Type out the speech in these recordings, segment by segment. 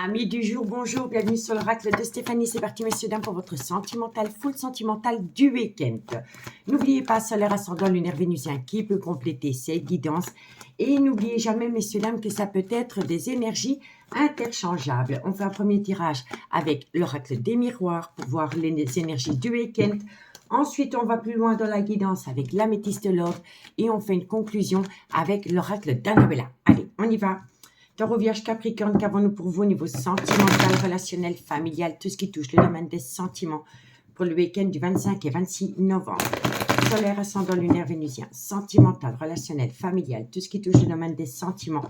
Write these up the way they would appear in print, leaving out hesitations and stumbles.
Amis du jour, bonjour, bienvenue sur l'oracle de Stéphanie. C'est parti, messieurs, dames, pour votre sentimental, full sentimental du week-end. N'oubliez pas, solaire, ascendant, lunaire, vénusien qui peut compléter ces guidances. Et n'oubliez jamais, messieurs, dames, que ça peut être des énergies interchangeables. On fait un premier tirage avec l'oracle des miroirs pour voir les énergies du week-end. Ensuite, on va plus loin dans la guidance avec l'améthyste de l'ordre et on fait une conclusion avec l'oracle d'Annabella. Allez, on y va. Taureau, Vierge, Capricorne, qu'avons-nous pour vous au niveau sentimental, relationnel, familial, tout ce qui touche le domaine des sentiments pour le week-end du 25 et 26 novembre. Solaire, ascendant, lunaire, vénusien, sentimental, relationnel, familial, tout ce qui touche le domaine des sentiments.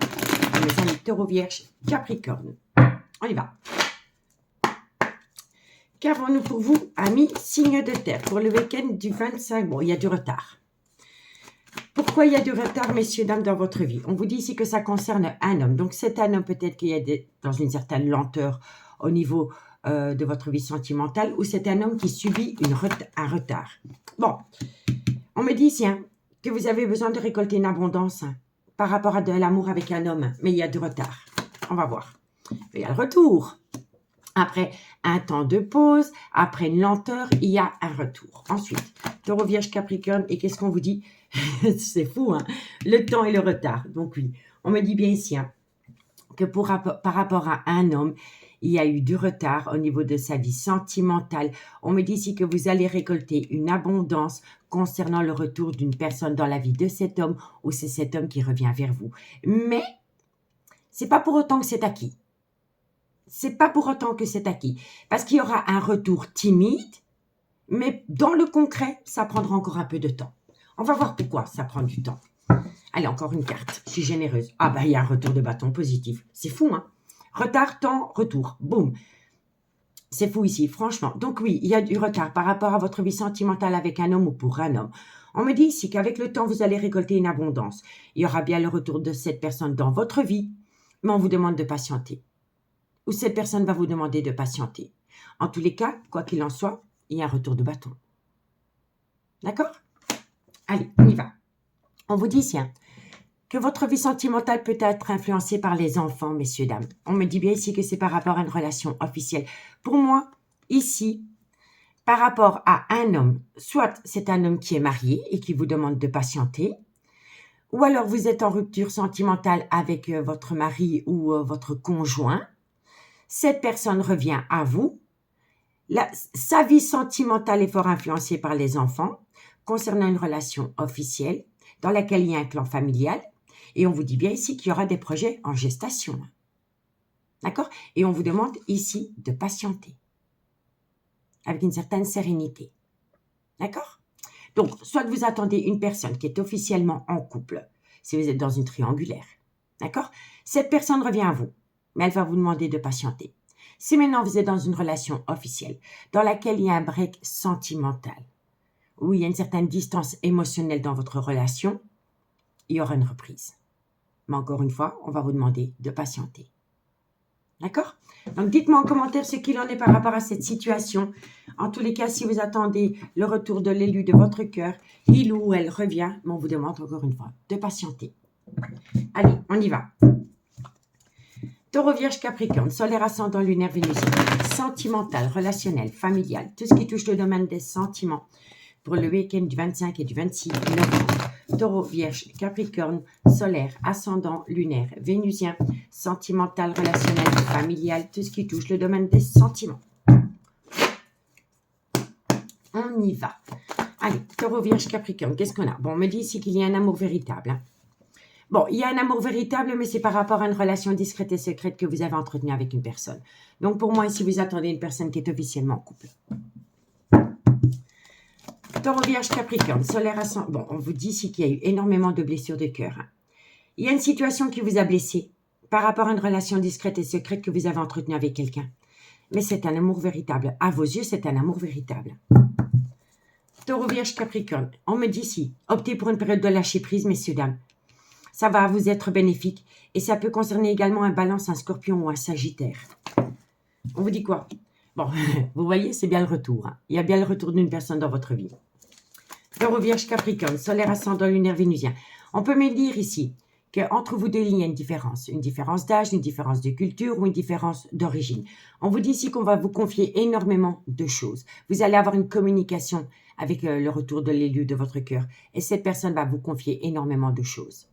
Mes amis Taureau, Vierge, Capricorne. On y va. Qu'avons-nous pour vous, amis signe de terre, pour le week-end du 25? Bon, il y a du retard. Pourquoi il y a du retard, messieurs, dames, dans votre vie? On vous dit ici que ça concerne un homme. Donc, c'est un homme peut-être qui est dans une certaine lenteur au niveau de votre vie sentimentale ou c'est un homme qui subit un retard. Bon, on me dit ici que vous avez besoin de récolter une abondance par rapport à de l'amour avec un homme, mais il y a du retard. On va voir. Il y a le retour. Après un temps de pause, après une lenteur, il y a un retour. Ensuite, Taureau, Vierge, Capricorne, et qu'est-ce qu'on vous dit? C'est fou, hein? Le temps et le retard. Donc oui, on me dit bien ici que par rapport à un homme, il y a eu du retard au niveau de sa vie sentimentale. On me dit ici que vous allez récolter une abondance concernant le retour d'une personne dans la vie de cet homme ou c'est cet homme qui revient vers vous. Mais c'est pas pour autant que c'est acquis. C'est pas pour autant que c'est acquis. Parce qu'il y aura un retour timide, mais dans le concret, ça prendra encore un peu de temps. On va voir pourquoi ça prend du temps. Allez, encore une carte. Je suis généreuse. Ah bah, il y a un retour de bâton positif. C'est fou, hein? Retard, temps, retour. Boum. C'est fou ici, franchement. Donc oui, il y a du retard par rapport à votre vie sentimentale avec un homme ou pour un homme. On me dit ici qu'avec le temps, vous allez récolter une abondance. Il y aura bien le retour de cette personne dans votre vie, mais on vous demande de patienter. Ou cette personne va vous demander de patienter. En tous les cas, quoi qu'il en soit, il y a un retour de bâton. D'accord? Allez, on y va. On vous dit ici que votre vie sentimentale peut être influencée par les enfants, messieurs, dames. On me dit bien ici que c'est par rapport à une relation officielle. Pour moi, ici, par rapport à un homme, soit c'est un homme qui est marié et qui vous demande de patienter, ou alors vous êtes en rupture sentimentale avec votre mari ou votre conjoint. Cette personne revient à vous. Sa vie sentimentale est fort influencée par les enfants concernant une relation officielle dans laquelle il y a un clan familial. Et on vous dit bien ici qu'il y aura des projets en gestation. D'accord? Et on vous demande ici de patienter avec une certaine sérénité. D'accord? Donc, soit vous attendez une personne qui est officiellement en couple, si vous êtes dans une triangulaire. D'accord? Cette personne revient à vous, mais elle va vous demander de patienter. Si maintenant vous êtes dans une relation officielle, dans laquelle il y a un break sentimental, où il y a une certaine distance émotionnelle dans votre relation, il y aura une reprise. Mais encore une fois, on va vous demander de patienter. D'accord? Donc, dites-moi en commentaire ce qu'il en est par rapport à cette situation. En tous les cas, si vous attendez le retour de l'élu de votre cœur, il ou elle revient, mais on vous demande encore une fois de patienter. Allez, on y va. Taureau, Vierge, Capricorne, solaire, ascendant, lunaire, vénusien, sentimental, relationnel, familial, tout ce qui touche le domaine des sentiments pour le week-end du 25 et du 26 novembre. Taureau, Vierge, Capricorne, solaire, ascendant, lunaire, vénusien, sentimental, relationnel, familial, tout ce qui touche le domaine des sentiments. On y va. Allez, Taureau, Vierge, Capricorne, qu'est-ce qu'on a? Bon, on me dit ici qu'il y a un amour véritable. Bon, il y a un amour véritable, mais c'est par rapport à une relation discrète et secrète que vous avez entretenue avec une personne. Donc, pour moi, ici, vous attendez une personne qui est officiellement en couple. Taureau, Vierge, Capricorne, solaire, ascendant. Bon, on vous dit ici qu'il y a eu énormément de blessures de cœur. Il y a une situation qui vous a blessé par rapport à une relation discrète et secrète que vous avez entretenue avec quelqu'un. Mais c'est un amour véritable. À vos yeux, c'est un amour véritable. Taureau, Vierge, Capricorne. On me dit ici, optez pour une période de lâcher prise, messieurs, dames. Ça va vous être bénéfique et ça peut concerner également un Balance, un Scorpion ou un Sagittaire. On vous dit quoi? Bon, vous voyez, c'est bien le retour. Il y a bien le retour d'une personne dans votre vie. Taureau, Vierge, Capricorne, solaire, ascendant, lunaire, vénusien. On peut me dire ici qu'entre vous deux, il y a une différence d'âge, une différence de culture ou une différence d'origine. On vous dit ici qu'on va vous confier énormément de choses. Vous allez avoir une communication avec le retour de l'élu de votre cœur et cette personne va vous confier énormément de choses.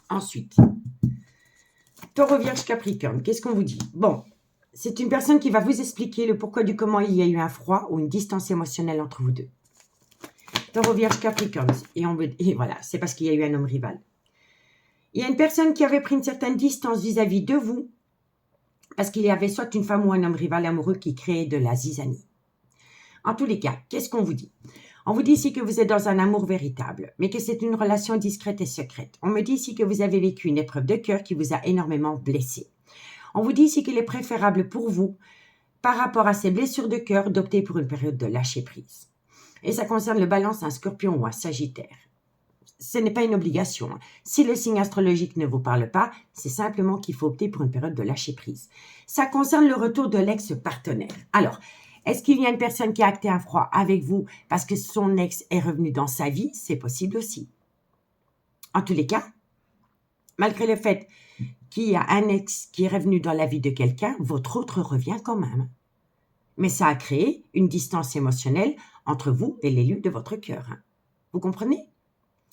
Ensuite, Taureau, Vierge, Capricorne, qu'est-ce qu'on vous dit? Bon, c'est une personne qui va vous expliquer le pourquoi du comment il y a eu un froid ou une distance émotionnelle entre vous deux. Taureau, Vierge, Capricorne, et voilà, c'est parce qu'il y a eu un homme rival. Il y a une personne qui avait pris une certaine distance vis-à-vis de vous parce qu'il y avait soit une femme ou un homme rival amoureux qui créait de la zizanie. En tous les cas, qu'est-ce qu'on vous dit? On vous dit ici que vous êtes dans un amour véritable, mais que c'est une relation discrète et secrète. On me dit ici que vous avez vécu une épreuve de cœur qui vous a énormément blessé. On vous dit ici qu'il est préférable pour vous, par rapport à ces blessures de cœur, d'opter pour une période de lâcher-prise. Et ça concerne le Balance, un Scorpion ou un Sagittaire. Ce n'est pas une obligation. Si le signe astrologique ne vous parle pas, c'est simplement qu'il faut opter pour une période de lâcher-prise. Ça concerne le retour de l'ex-partenaire. Alors, est-ce qu'il y a une personne qui a acté un froid avec vous parce que son ex est revenu dans sa vie? C'est possible aussi. En tous les cas, malgré le fait qu'il y a un ex qui est revenu dans la vie de quelqu'un, votre autre revient quand même. Mais ça a créé une distance émotionnelle entre vous et l'élu de votre cœur. Vous comprenez?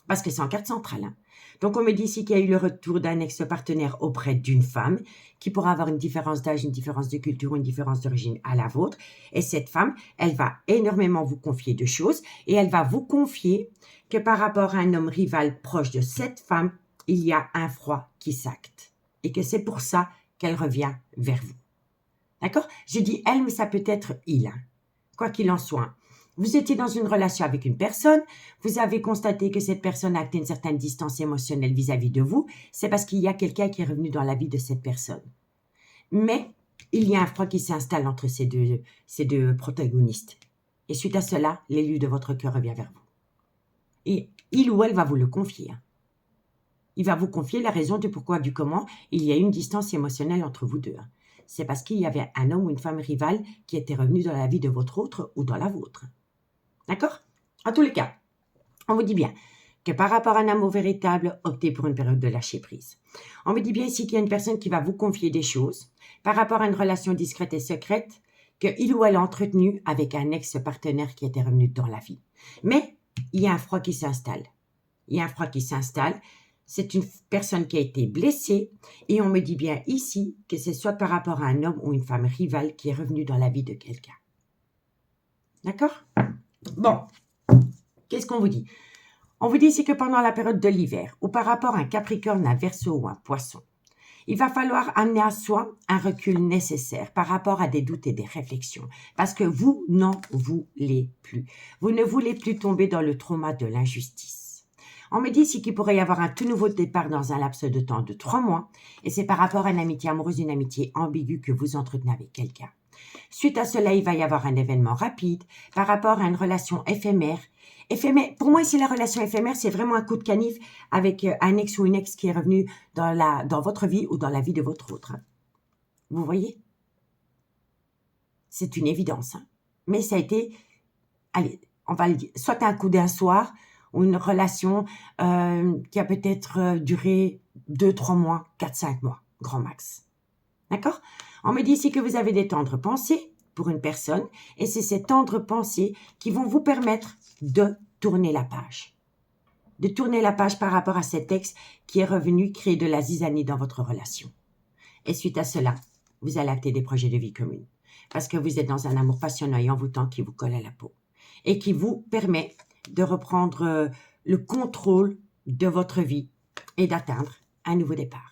Parce que c'est en carte centrale. Donc, on me dit ici qu'il y a eu le retour d'un ex-partenaire auprès d'une femme qui pourra avoir une différence d'âge, une différence de culture, une différence d'origine à la vôtre. Et cette femme, elle va énormément vous confier de choses et elle va vous confier que par rapport à un homme rival proche de cette femme, il y a un froid qui s'acte et que c'est pour ça qu'elle revient vers vous. D'accord? Je dis elle, mais ça peut être il. Quoi qu'il en soit. Vous étiez dans une relation avec une personne, vous avez constaté que cette personne a acté une certaine distance émotionnelle vis-à-vis de vous, c'est parce qu'il y a quelqu'un qui est revenu dans la vie de cette personne. Mais il y a un froid qui s'installe entre ces deux protagonistes. Et suite à cela, l'élu de votre cœur revient vers vous. Et il ou elle va vous le confier. Il va vous confier la raison du pourquoi, du comment il y a une distance émotionnelle entre vous deux. C'est parce qu'il y avait un homme ou une femme rivale qui était revenu dans la vie de votre autre ou dans la vôtre. D'accord? En tous les cas, on vous dit bien que par rapport à un amour véritable, optez pour une période de lâcher-prise. On me dit bien ici qu'il y a une personne qui va vous confier des choses par rapport à une relation discrète et secrète qu'il ou elle a entretenue avec un ex-partenaire qui était revenu dans la vie. Mais il y a un froid qui s'installe. Il y a un froid qui s'installe. C'est une personne qui a été blessée et on me dit bien ici que c'est soit par rapport à un homme ou une femme rivale qui est revenu dans la vie de quelqu'un. D'accord? Bon, qu'est-ce qu'on vous dit? On vous dit ici que pendant la période de l'hiver, ou par rapport à un Capricorne, un Verseau ou un Poisson, il va falloir amener à soi un recul nécessaire par rapport à des doutes et des réflexions, parce que vous n'en voulez plus. Vous ne voulez plus tomber dans le trauma de l'injustice. On me dit ici qu'il pourrait y avoir un tout nouveau départ dans un laps de temps de 3 mois, et c'est par rapport à une amitié amoureuse, une amitié ambiguë que vous entretenez avec quelqu'un. Suite à cela, il va y avoir un événement rapide par rapport à une relation éphémère. Pour moi, ici, la relation éphémère, c'est vraiment un coup de canif avec un ex ou une ex qui est revenu dans votre vie ou dans la vie de votre autre. Vous voyez? C'est une évidence. Mais ça a été, allez, on va le dire, soit un coup d'un soir ou une relation qui a peut-être duré 2-3 mois, 4-5 mois, grand max. D'accord? On me dit ici que vous avez des tendres pensées pour une personne et c'est ces tendres pensées qui vont vous permettre de tourner la page. De tourner la page par rapport à cet ex qui est revenu créer de la zizanie dans votre relation. Et suite à cela, vous allez acter des projets de vie commune parce que vous êtes dans un amour passionnant et envoûtant qui vous colle à la peau et qui vous permet de reprendre le contrôle de votre vie et d'atteindre un nouveau départ.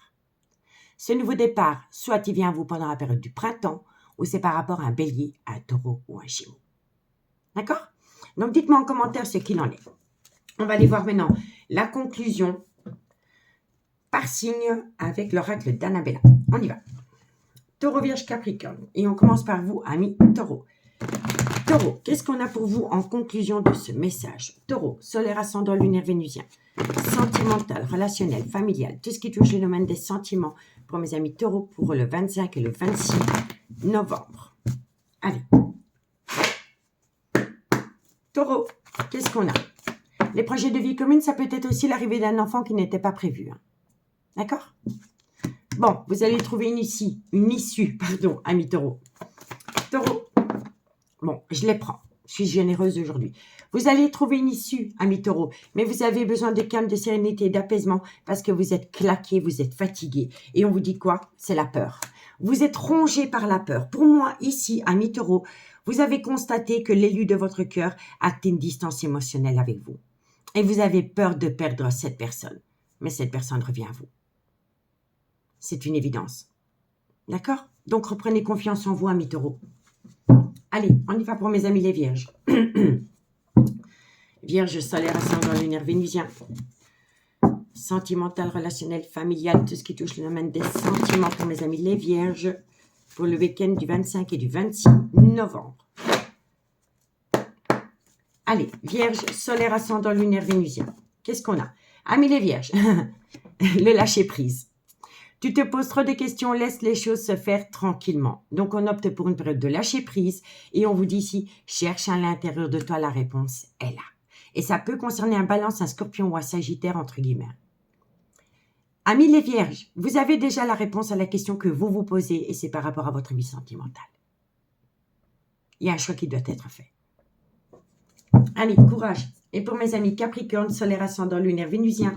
Ce nouveau départ, soit il vient à vous pendant la période du printemps, ou c'est par rapport à un bélier, un taureau ou un gémeaux. D'accord? Donc, dites-moi en commentaire ce qu'il en est. On va aller voir maintenant la conclusion par signe avec l'oracle d'Annabella. On y va. Taureau, Vierge, Capricorne. Et on commence par vous, amis Taureau. Taureau, qu'est-ce qu'on a pour vous en conclusion de ce message? Taureau, solaire, ascendant, lunaire, vénusien. Sentimental, relationnel, familial, tout ce qui touche le domaine des sentiments pour mes amis taureaux pour le 25 et le 26 novembre. Allez. Taureau, qu'est-ce qu'on a? Les projets de vie commune, ça peut être aussi l'arrivée d'un enfant qui n'était pas prévu. Hein. D'accord? Bon, vous allez trouver une issue, amis taureaux. Taureau, bon, je les prends. Je suis généreuse aujourd'hui. Vous allez trouver une issue, amis taureaux, mais vous avez besoin de calme, de sérénité, d'apaisement parce que vous êtes claqué, vous êtes fatigué. Et on vous dit quoi? C'est la peur. Vous êtes rongé par la peur. Pour moi, ici, amis taureaux, vous avez constaté que l'élu de votre cœur a une distance émotionnelle avec vous. Et vous avez peur de perdre cette personne. Mais cette personne revient à vous. C'est une évidence. D'accord? Donc, reprenez confiance en vous, amis taureaux. Allez, on y va pour mes amis les vierges. Vierge, solaire, ascendant, lunaire, vénusien. Sentimental, relationnel, familial, tout ce qui touche le domaine des sentiments pour mes amis les vierges. Pour le week-end du 25 et du 26 novembre. Allez, vierge, solaire, ascendant, lunaire, vénusien. Qu'est-ce qu'on a? Amis les vierges, le lâcher prise. Tu te poses trop de questions, laisse les choses se faire tranquillement. Donc, on opte pour une période de lâcher prise et on vous dit ici, cherche à l'intérieur de toi, la réponse est là. Et ça peut concerner un balance, un scorpion ou un sagittaire, entre guillemets. Amis les vierges, vous avez déjà la réponse à la question que vous vous posez et c'est par rapport à votre vie sentimentale. Il y a un choix qui doit être fait. Allez, courage. Et pour mes amis Capricorne, solaire, ascendant, lunaire, vénusien,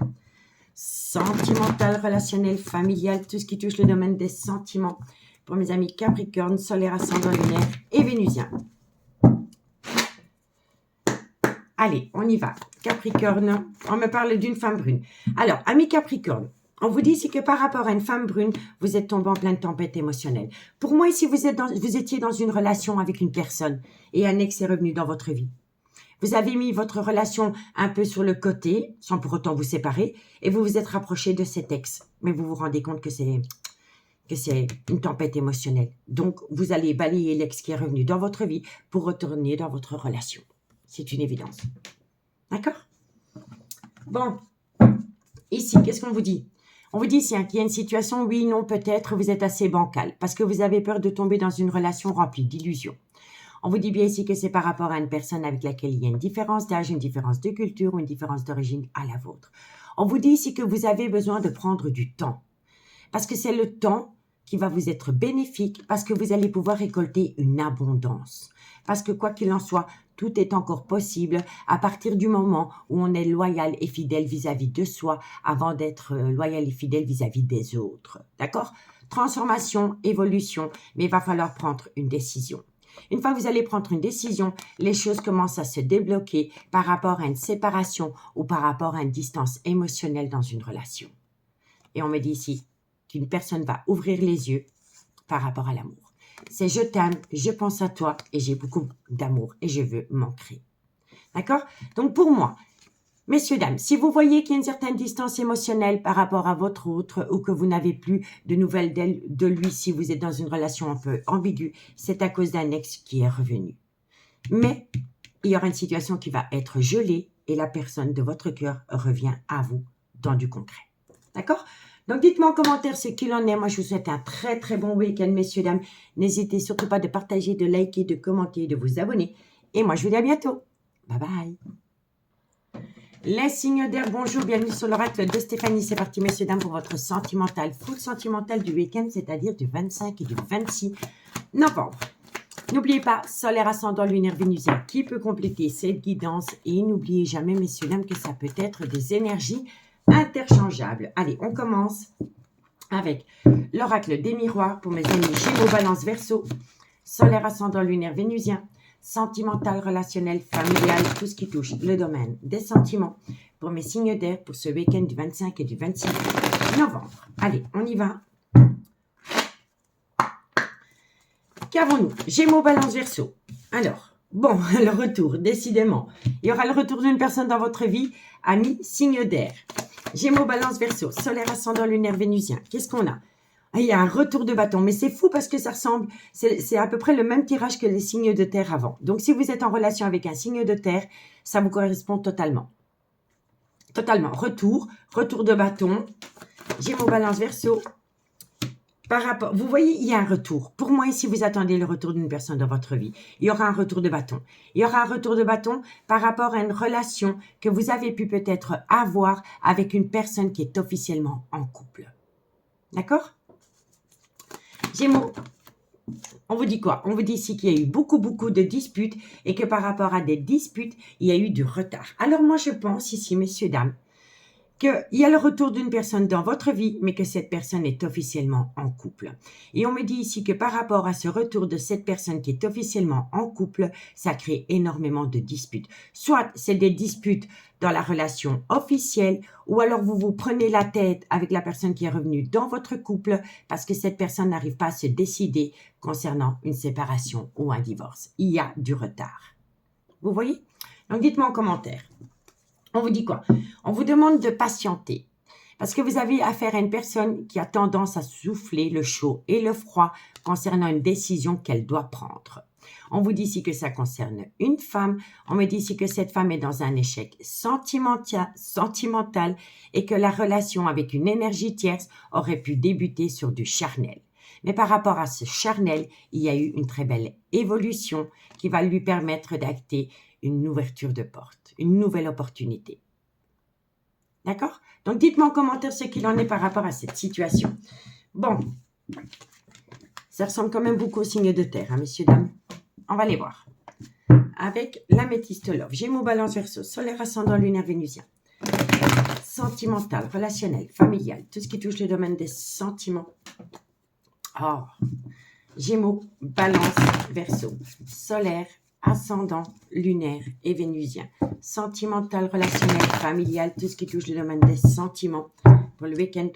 sentimental, relationnel, familial, tout ce qui touche le domaine des sentiments. Pour mes amis Capricorne, solaire, ascendant, lunaire et vénusien. Allez, on y va. Capricorne, on me parle d'une femme brune. Alors, amis Capricorne, on vous dit ici que par rapport à une femme brune, vous êtes tombé en pleine tempête émotionnelle. Pour moi, ici, vous étiez dans une relation avec une personne et un ex est revenu dans votre vie. Vous avez mis votre relation un peu sur le côté, sans pour autant vous séparer, et vous vous êtes rapproché de cet ex. Mais vous vous rendez compte que c'est une tempête émotionnelle. Donc, vous allez balayer l'ex qui est revenu dans votre vie pour retourner dans votre relation. C'est une évidence. D'accord? Bon, ici, qu'est-ce qu'on vous dit? On vous dit ici qu'il y a une situation, oui, non, peut-être, vous êtes assez bancal, parce que vous avez peur de tomber dans une relation remplie d'illusions. On vous dit bien ici que c'est par rapport à une personne avec laquelle il y a une différence d'âge, une différence de culture ou une différence d'origine à la vôtre. On vous dit ici que vous avez besoin de prendre du temps. Parce que c'est le temps qui va vous être bénéfique, parce que vous allez pouvoir récolter une abondance. Parce que quoi qu'il en soit, tout est encore possible à partir du moment où on est loyal et fidèle vis-à-vis de soi avant d'être loyal et fidèle vis-à-vis des autres. D'accord? Transformation, évolution, mais il va falloir prendre une décision. Une fois que vous allez prendre une décision, les choses commencent à se débloquer par rapport à une séparation ou par rapport à une distance émotionnelle dans une relation. Et on me dit ici qu'une personne va ouvrir les yeux par rapport à l'amour. C'est je t'aime, je pense à toi et j'ai beaucoup d'amour et je veux m'ancrer. D'accord? Donc pour moi, messieurs, dames, si vous voyez qu'il y a une certaine distance émotionnelle par rapport à votre autre ou que vous n'avez plus de nouvelles de lui si vous êtes dans une relation un peu ambiguë, c'est à cause d'un ex qui est revenu. Mais il y aura une situation qui va être gelée et la personne de votre cœur revient à vous dans du concret. D'accord? Donc, dites-moi en commentaire ce qu'il en est. Moi, je vous souhaite un très, très bon week-end, messieurs, dames. N'hésitez surtout pas de partager, de liker, de commenter, de vous abonner. Et moi, je vous dis à bientôt. Bye bye. Les signes d'air, bonjour, bienvenue sur l'oracle de Stéphanie. C'est parti, messieurs, dames, pour votre sentimental, full sentimental du week-end, c'est-à-dire du 25 et du 26 novembre. N'oubliez pas, solaire, ascendant, lunaire, vénusien, qui peut compléter cette guidance. Et n'oubliez jamais, messieurs, dames, que ça peut être des énergies interchangeables. Allez, on commence avec l'oracle des miroirs pour mes amis Gémeaux, Balance, Verseau, solaire, ascendant, lunaire, vénusien, sentimental, relationnel, familial, tout ce qui touche le domaine des sentiments pour mes signes d'air pour ce week-end du 25 et du 26 novembre. Allez, on y va. Qu'avons-nous? Gémeaux, Balance, Verseau. Alors, bon, le retour, décidément. Il y aura le retour d'une personne dans votre vie, ami, signe d'air. Gémeaux, Balance, Verseau, solaire, ascendant, lunaire, vénusien. Qu'est-ce qu'on a? Il y a un retour de bâton, mais c'est fou parce que ça ressemble, c'est à peu près le même tirage que les signes de terre avant. Donc, si vous êtes en relation avec un signe de terre, ça vous correspond totalement. Totalement. Retour de bâton, Gémeaux, Balance, Verseau, Par rapport, vous voyez, il y a un retour. Pour moi, ici, vous attendez le retour d'une personne dans votre vie. Il y aura un retour de bâton. Il y aura un retour de bâton par rapport à une relation que vous avez pu peut-être avoir avec une personne qui est officiellement en couple. D'accord? Gémeaux, on vous dit quoi? On vous dit ici qu'il y a eu beaucoup de disputes et que par rapport à des disputes, il y a eu du retard. Alors moi, je pense ici, messieurs, dames, qu'il y a le retour d'une personne dans votre vie, mais que cette personne est officiellement en couple. Et on me dit ici que par rapport à ce retour de cette personne qui est officiellement en couple, ça crée énormément de disputes. Soit c'est des disputes dans la relation officielle, ou alors vous vous prenez la tête avec la personne qui est revenue dans votre couple parce que cette personne n'arrive pas à se décider concernant une séparation ou un divorce. Il y a du retard. Vous voyez? Donc dites-moi en commentaire. On vous dit quoi? On vous demande de patienter parce que vous avez affaire à une personne qui a tendance à souffler le chaud et le froid concernant une décision qu'elle doit prendre. On vous dit ici que ça concerne une femme. On me dit ici que cette femme est dans un échec sentimental et que la relation avec une énergie tierce aurait pu débuter sur du charnel. Mais par rapport à ce charnel, il y a eu une très belle évolution qui va lui permettre d'acter une ouverture de porte, une nouvelle opportunité. D'accord? Donc, dites-moi en commentaire ce qu'il en est par rapport à cette situation. Bon, ça ressemble quand même beaucoup au signe de terre, hein, messieurs, dames. On va les voir. Avec l'améthyste love, Gémeaux, Balance, Verseau, solaire, ascendant, lunaire, vénusien. Sentimental, relationnel, familial, tout ce qui touche le domaine des sentiments. Oh, Gémeaux, Balance, Verseau, solaire, ascendant, lunaire et vénusien. Sentimental, relationnel, familial, tout ce qui touche le domaine des sentiments pour le week-end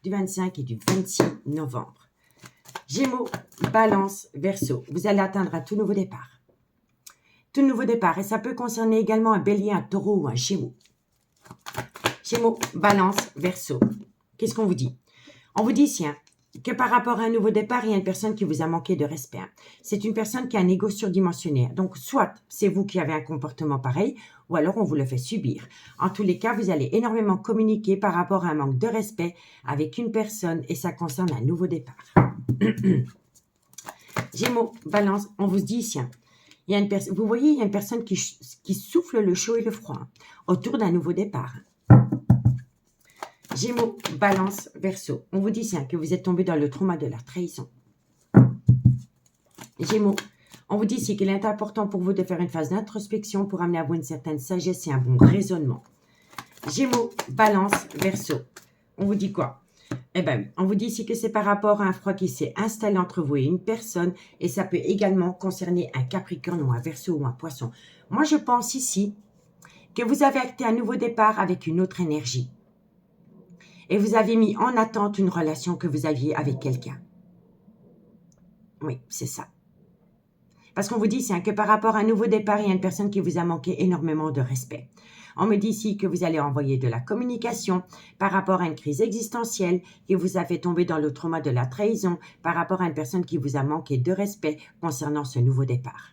du 25 et du 26 novembre. Gémeaux, Balance, Verseau, vous allez atteindre un tout nouveau départ. Tout nouveau départ, et ça peut concerner également un bélier, un taureau ou un gémeaux. Gémeaux, Balance, Verseau. Qu'est-ce qu'on vous dit? On vous dit ici que par rapport à un nouveau départ, il y a une personne qui vous a manqué de respect. C'est une personne qui a un ego surdimensionné. Donc, soit c'est vous qui avez un comportement pareil, ou alors on vous le fait subir. En tous les cas, vous allez énormément communiquer par rapport à un manque de respect avec une personne et ça concerne un nouveau départ. Gémeaux, Balance, on vous dit ici, il y a vous voyez, il y a une personne qui souffle le chaud et le froid autour d'un nouveau départ. Gémeaux, Balance, Verseau. On vous dit que vous êtes tombé dans le trauma de la trahison. Gémeaux, on vous dit ici qu'il est important pour vous de faire une phase d'introspection pour amener à vous une certaine sagesse et un bon raisonnement. Gémeaux, Balance, Verseau. On vous dit quoi? Eh bien oui, on vous dit ici que c'est par rapport à un froid qui s'est installé entre vous et une personne et ça peut également concerner un Capricorne ou un Verseau ou un Poisson. Moi, je pense ici que vous avez acté un nouveau départ avec une autre énergie. Et vous avez mis en attente une relation que vous aviez avec quelqu'un. Oui, c'est ça. Parce qu'on vous dit que par rapport à un nouveau départ, il y a une personne qui vous a manqué énormément de respect. On me dit ici que vous allez envoyer de la communication par rapport à une crise existentielle qui vous a fait tomber dans le trauma de la trahison par rapport à une personne qui vous a manqué de respect concernant ce nouveau départ.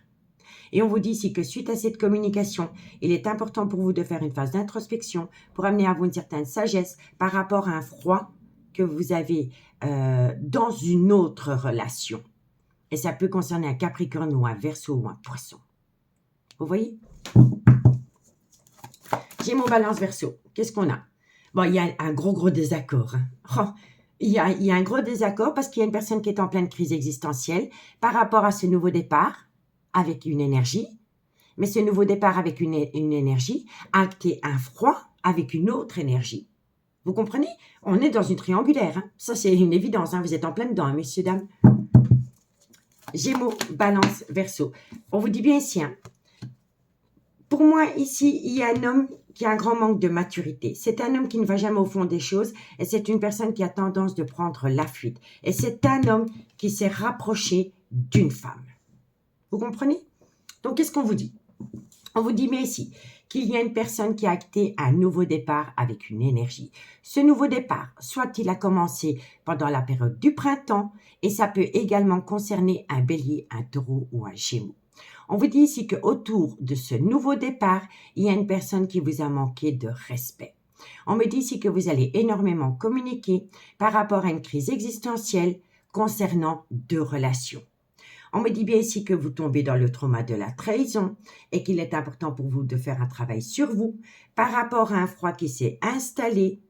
Et on vous dit ici que suite à cette communication, il est important pour vous de faire une phase d'introspection pour amener à vous une certaine sagesse par rapport à un froid que vous avez dans une autre relation. Et ça peut concerner un Capricorne ou un Verseau ou un Poisson. Vous voyez? Gémeaux, Balance, Verseau. Qu'est-ce qu'on a? Bon, il y a un gros désaccord. Oh, il y a un gros désaccord parce qu'il y a une personne qui est en pleine crise existentielle par rapport à ce nouveau départ avec une énergie, mais ce nouveau départ avec une énergie a acté un froid avec une autre énergie. Vous comprenez? On est dans une triangulaire. Hein? Ça, c'est une évidence. Hein? Vous êtes en plein dedans, hein, messieurs, dames. Gémeaux, Balance, Verseau. On vous dit bien ici. Hein? Pour moi, ici, il y a un homme qui a un grand manque de maturité. C'est un homme qui ne va jamais au fond des choses et c'est une personne qui a tendance de prendre la fuite. Et c'est un homme qui s'est rapproché d'une femme. Vous comprenez? Donc, qu'est-ce qu'on vous dit? On vous dit bien ici qu'il y a une personne qui a acté un nouveau départ avec une énergie. Ce nouveau départ, soit il a commencé pendant la période du printemps et ça peut également concerner un bélier, un taureau ou un gémeaux. On vous dit ici qu'autour de ce nouveau départ, il y a une personne qui vous a manqué de respect. On me dit ici que vous allez énormément communiquer par rapport à une crise existentielle concernant 2 relations. On me dit bien ici que vous tombez dans le trauma de la trahison et qu'il est important pour vous de faire un travail sur vous par rapport à un froid qui s'est installé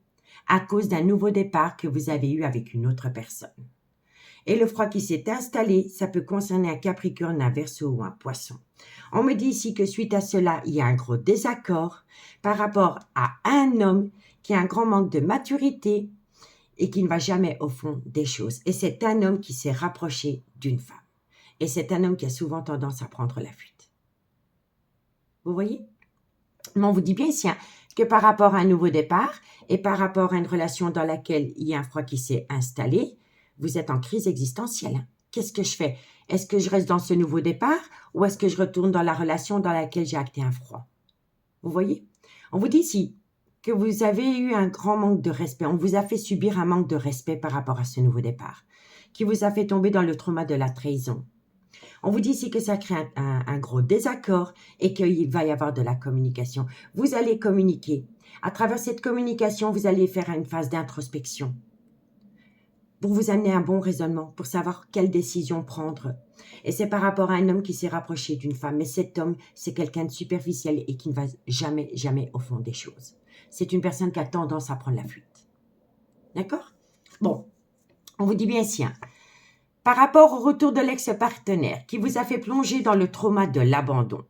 à cause d'un nouveau départ que vous avez eu avec une autre personne. Et le froid qui s'est installé, ça peut concerner un Capricorne, un Verseau ou un Poisson. On me dit ici que suite à cela, il y a un gros désaccord par rapport à un homme qui a un grand manque de maturité et qui ne va jamais au fond des choses. Et c'est un homme qui s'est rapproché d'une femme. Et c'est un homme qui a souvent tendance à prendre la fuite. Vous voyez? Mais on vous dit bien ici que par rapport à un nouveau départ et par rapport à une relation dans laquelle il y a un froid qui s'est installé, vous êtes en crise existentielle. Qu'est-ce que je fais? Est-ce que je reste dans ce nouveau départ ou est-ce que je retourne dans la relation dans laquelle j'ai acté un froid? Vous voyez? On vous dit ici que vous avez eu un grand manque de respect. On vous a fait subir un manque de respect par rapport à ce nouveau départ qui vous a fait tomber dans le trauma de la trahison. On vous dit ici que ça crée un gros désaccord et qu'il va y avoir de la communication. Vous allez communiquer. À travers cette communication, vous allez faire une phase d'introspection pour vous amener un bon raisonnement, pour savoir quelle décision prendre. Et c'est par rapport à un homme qui s'est rapproché d'une femme. Mais cet homme, c'est quelqu'un de superficiel et qui ne va jamais, jamais au fond des choses. C'est une personne qui a tendance à prendre la fuite. D'accord? Bon, on vous dit bien ici, par rapport au retour de l'ex-partenaire qui vous a fait plonger dans le trauma de l'abandon.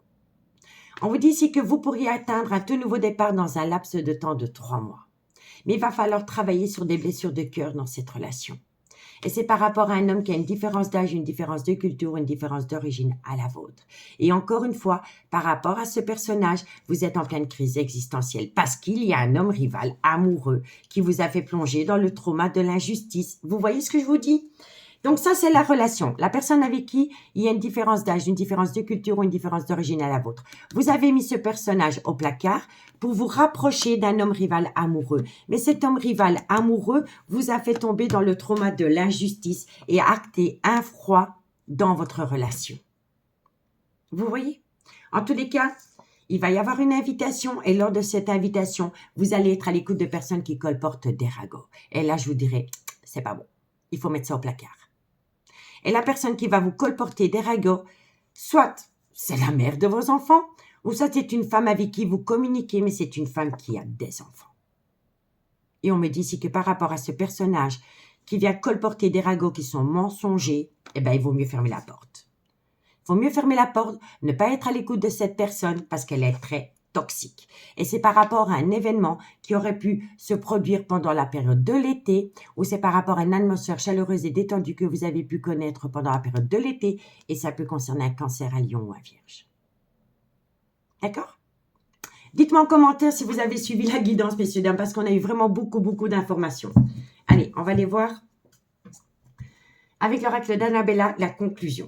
On vous dit ici que vous pourriez atteindre un tout nouveau départ dans un laps de temps de 3 mois. Mais il va falloir travailler sur des blessures de cœur dans cette relation. Et c'est par rapport à un homme qui a une différence d'âge, une différence de culture, une différence d'origine à la vôtre. Et encore une fois, par rapport à ce personnage, vous êtes en pleine crise existentielle parce qu'il y a un homme rival amoureux qui vous a fait plonger dans le trauma de l'injustice. Vous voyez ce que je vous dis? Donc ça, c'est la relation. La personne avec qui il y a une différence d'âge, une différence de culture ou une différence d'origine à la vôtre. Vous avez mis ce personnage au placard pour vous rapprocher d'un homme rival amoureux. Mais cet homme rival amoureux vous a fait tomber dans le trauma de l'injustice et acté un froid dans votre relation. Vous voyez? En tous les cas, il va y avoir une invitation et lors de cette invitation, vous allez être à l'écoute de personnes qui colportent des ragots. Et là, je vous dirai, c'est pas bon. Il faut mettre ça au placard. Et la personne qui va vous colporter des ragots, soit c'est la mère de vos enfants, ou soit c'est une femme avec qui vous communiquez, mais c'est une femme qui a des enfants. Et on me dit ici que par rapport à ce personnage qui vient colporter des ragots qui sont mensongers, eh ben, il vaut mieux fermer la porte. Il vaut mieux fermer la porte, ne pas être à l'écoute de cette personne parce qu'elle est très toxique. Et c'est par rapport à un événement qui aurait pu se produire pendant la période de l'été ou c'est par rapport à une atmosphère chaleureuse et détendue que vous avez pu connaître pendant la période de l'été et ça peut concerner un cancer, un lion ou un vierge. D'accord? Dites-moi en commentaire si vous avez suivi la guidance, messieurs, dames, parce qu'on a eu vraiment beaucoup d'informations. Allez, on va aller voir avec l'oracle d'Annabella la conclusion.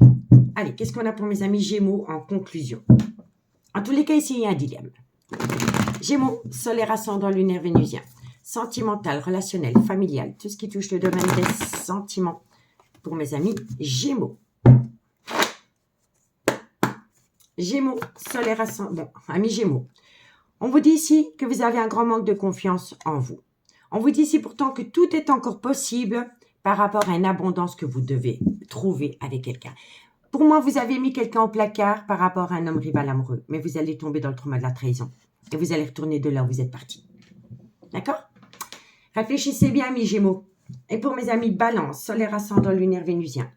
Allez, qu'est-ce qu'on a pour mes amis Gémeaux en conclusion? En tous les cas, ici, il y a un dilemme. Gémeaux, solaire, ascendant, lunaire, vénusien. Sentimental, relationnel, familial. Tout ce qui touche le domaine des sentiments pour mes amis Gémeaux. Gémeaux, solaire, ascendant. Bon, amis Gémeaux. On vous dit ici que vous avez un grand manque de confiance en vous. On vous dit ici pourtant que tout est encore possible par rapport à une abondance que vous devez trouver avec quelqu'un. Pour moi, vous avez mis quelqu'un au placard par rapport à un homme rival amoureux. Mais vous allez tomber dans le trauma de la trahison. Et vous allez retourner de là où vous êtes parti. D'accord? Réfléchissez bien, amis Gémeaux. Et pour mes amis Balance, solaire, ascendant, lunaire, vénusien.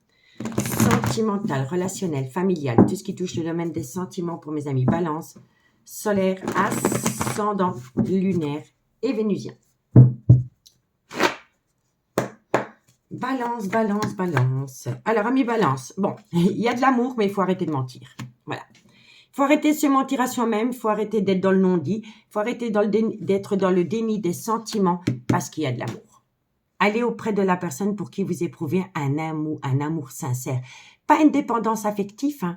Sentimental, relationnel, familial. Tout ce qui touche le domaine des sentiments pour mes amis Balance, solaire, ascendant, lunaire et vénusien. Balance, balance, balance. Alors, amis Balance, bon, il y a de l'amour, mais il faut arrêter de mentir. Voilà. Il faut arrêter de se mentir à soi-même, il faut arrêter d'être dans le non-dit, il faut arrêter d'être dans le déni des sentiments parce qu'il y a de l'amour. Allez auprès de la personne pour qui vous éprouvez un amour sincère. Pas une dépendance affective,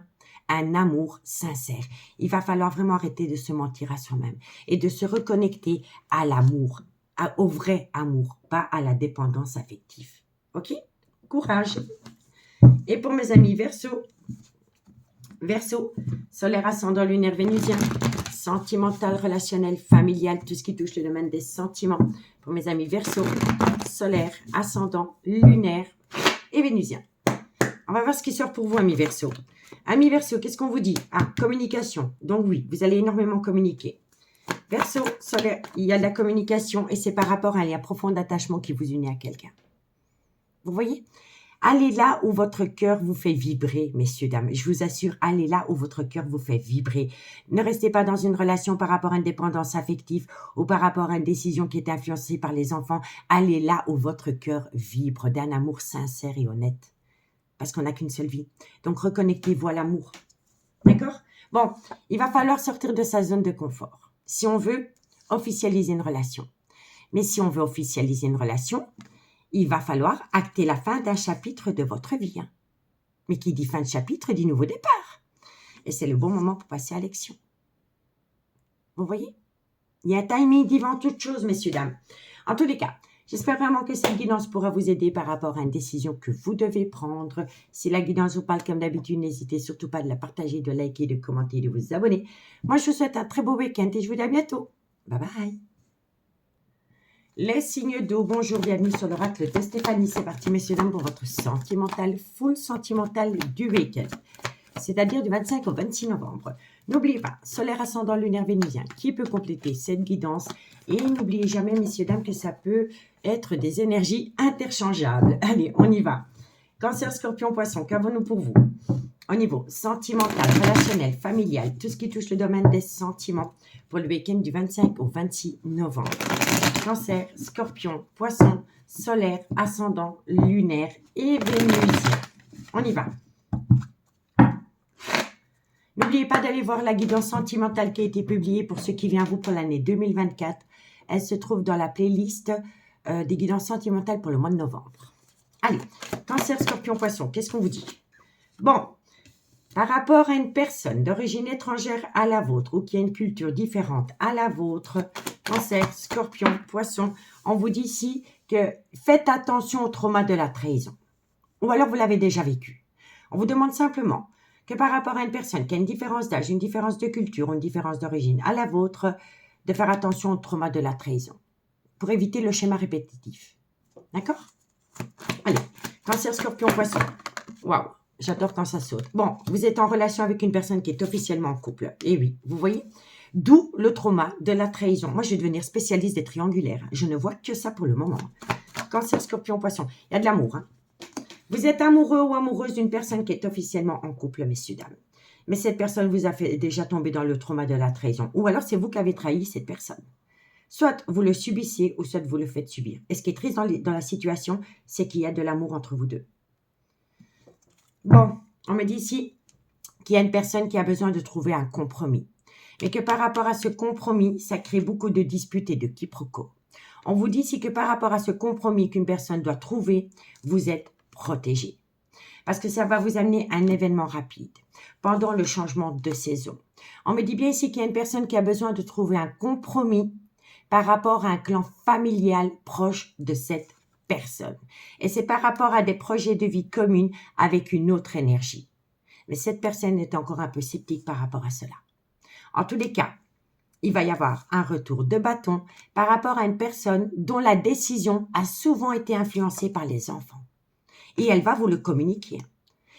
un amour sincère. Il va falloir vraiment arrêter de se mentir à soi-même et de se reconnecter à l'amour, au vrai amour, pas à la dépendance affective. Ok? Courage. Et pour mes amis Verseau, Verseau, solaire, ascendant, lunaire, vénusien, sentimental, relationnel, familial, tout ce qui touche le domaine des sentiments. Pour mes amis Verseau, solaire, ascendant, lunaire et vénusien. On va voir ce qui sort pour vous, amis Verseau. Amis Verseau, qu'est-ce qu'on vous dit? Ah, communication. Donc oui, vous allez énormément communiquer. Verseau, solaire, il y a de la communication et c'est par rapport à un lien profond d'attachement qui vous unit à quelqu'un. Vous voyez? Allez là où votre cœur vous fait vibrer, messieurs, dames. Je vous assure, allez là où votre cœur vous fait vibrer. Ne restez pas dans une relation par rapport à une dépendance affective ou par rapport à une décision qui est influencée par les enfants. Allez là où votre cœur vibre d'un amour sincère et honnête. Parce qu'on n'a qu'une seule vie. Donc, reconnectez-vous à l'amour. D'accord? Bon, il va falloir sortir de sa zone de confort. Si on veut officialiser une relation. Mais si on veut officialiser une relation, il va falloir acter la fin d'un chapitre de votre vie. Hein. Mais qui dit fin de chapitre, dit nouveau départ. Et c'est le bon moment pour passer à l'action. Vous voyez? Il y a un timing devant toute chose, messieurs, dames. En tous les cas, j'espère vraiment que cette guidance pourra vous aider par rapport à une décision que vous devez prendre. Si la guidance vous parle comme d'habitude, n'hésitez surtout pas de la partager, de liker, de commenter, de vous abonner. Moi, je vous souhaite un très beau week-end et je vous dis à bientôt. Bye bye. Les signes d'eau, bonjour, bienvenue sur l'oracle de Stéphanie. C'est parti, messieurs, dames, pour votre sentimental, full sentimental du week-end. C'est-à-dire du 25 au 26 novembre. N'oubliez pas, solaire ascendant lunaire vénusien, qui peut compléter cette guidance. Et n'oubliez jamais, messieurs, dames, que ça peut être des énergies interchangeables. Allez, on y va. Cancer, scorpion, poisson, qu'avons-nous pour vous? Au niveau sentimental, relationnel, familial, tout ce qui touche le domaine des sentiments pour le week-end du 25 au 26 novembre. Cancer, scorpion, poisson, solaire, ascendant, lunaire et vénusien. On y va. N'oubliez pas d'aller voir la guidance sentimentale qui a été publiée pour ce qui vient à vous pour l'année 2024. Elle se trouve dans la playlist des guidances sentimentales pour le mois de novembre. Allez, cancer, scorpion, poisson, qu'est-ce qu'on vous dit? Bon, par rapport à une personne d'origine étrangère à la vôtre ou qui a une culture différente à la vôtre, cancer, scorpion, poisson, on vous dit ici que faites attention au trauma de la trahison. Ou alors vous l'avez déjà vécu. On vous demande simplement que par rapport à une personne qui a une différence d'âge, une différence de culture, une différence d'origine à la vôtre, de faire attention au trauma de la trahison pour éviter le schéma répétitif. D'accord? Allez, cancer, scorpion, poisson. Waouh! J'adore quand ça saute. Bon, vous êtes en relation avec une personne qui est officiellement en couple. Et oui, vous voyez? D'où le trauma de la trahison. Moi, je vais devenir spécialiste des triangulaires. Je ne vois que ça pour le moment. Cancer, scorpion, poisson. Il y a de l'amour. Hein? Vous êtes amoureux ou amoureuse d'une personne qui est officiellement en couple, messieurs, dames. Mais cette personne vous a fait déjà tomber dans le trauma de la trahison. Ou alors, c'est vous qui avez trahi cette personne. Soit vous le subissez ou soit vous le faites subir. Et ce qui est triste dans la situation, c'est qu'il y a de l'amour entre vous deux. Bon, on me dit ici qu'il y a une personne qui a besoin de trouver un compromis. Mais que par rapport à ce compromis, ça crée beaucoup de disputes et de quiproquos. On vous dit ici que par rapport à ce compromis qu'une personne doit trouver, vous êtes protégé. Parce que ça va vous amener à un événement rapide pendant le changement de saison. On me dit bien ici qu'il y a une personne qui a besoin de trouver un compromis par rapport à un clan familial proche de cette personne. Et c'est par rapport à des projets de vie communs avec une autre énergie. Mais cette personne est encore un peu sceptique par rapport à cela. En tous les cas, il va y avoir un retour de bâton par rapport à une personne dont la décision a souvent été influencée par les enfants. Et elle va vous le communiquer.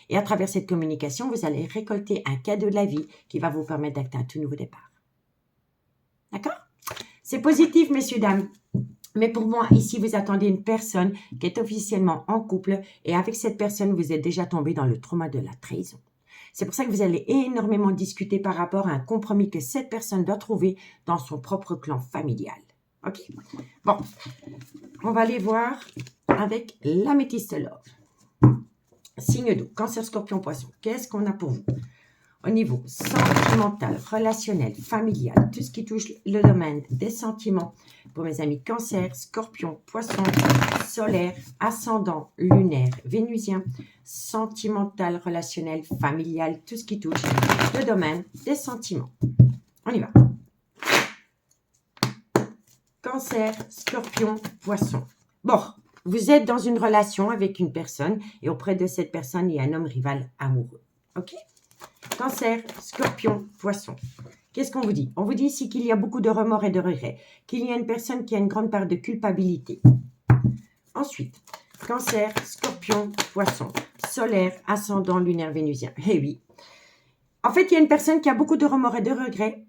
Et à travers cette communication, vous allez récolter un cadeau de la vie qui va vous permettre d'acter un tout nouveau départ. D'accord? C'est positif, messieurs, dames. Mais pour moi, ici, vous attendez une personne qui est officiellement en couple et avec cette personne, vous êtes déjà tombé dans le trauma de la trahison. C'est pour ça que vous allez énormément discuter par rapport à un compromis que cette personne doit trouver dans son propre clan familial. OK? Bon, on va aller voir avec l'améthyste love. Signe d'eau, cancer, scorpion, poisson. Qu'est-ce qu'on a pour vous? Au niveau sentimental, relationnel, familial, tout ce qui touche le domaine des sentiments, pour mes amis cancer, scorpion, poisson, solaire, ascendant, lunaire, vénusien, sentimental, relationnel, familial, tout ce qui touche le domaine des sentiments. On y va. Cancer, scorpion, poisson. Bon, vous êtes dans une relation avec une personne et auprès de cette personne, il y a un homme rival amoureux. OK? Cancer, scorpion, poisson. Qu'est-ce qu'on vous dit? On vous dit ici qu'il y a beaucoup de remords et de regrets, qu'il y a une personne qui a une grande part de culpabilité. Ensuite, Cancer, Scorpion, Poisson, solaire, ascendant, lunaire, vénusien. Eh oui. En fait, il y a une personne qui a beaucoup de remords et de regrets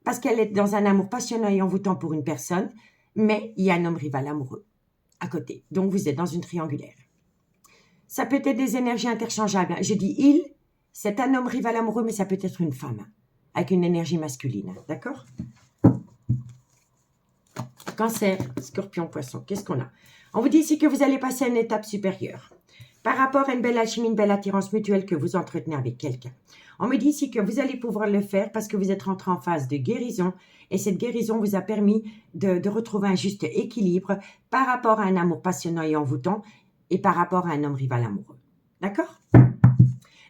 parce qu'elle est dans un amour passionnant et envoûtant pour une personne, mais il y a un homme rival amoureux à côté. Donc, vous êtes dans une triangulaire. Ça peut être des énergies interchangeables. Je dis il, c'est un homme rival amoureux, mais ça peut être une femme avec une énergie masculine. D'accord? Cancer, Scorpion, Poisson. Qu'est-ce qu'on a? On vous dit ici que vous allez passer à une étape supérieure par rapport à une belle alchimie, une belle attirance mutuelle que vous entretenez avec quelqu'un. On me dit ici que vous allez pouvoir le faire parce que vous êtes rentré en phase de guérison et cette guérison vous a permis de retrouver un juste équilibre par rapport à un amour passionnant et envoûtant et par rapport à un homme rival amoureux. D'accord?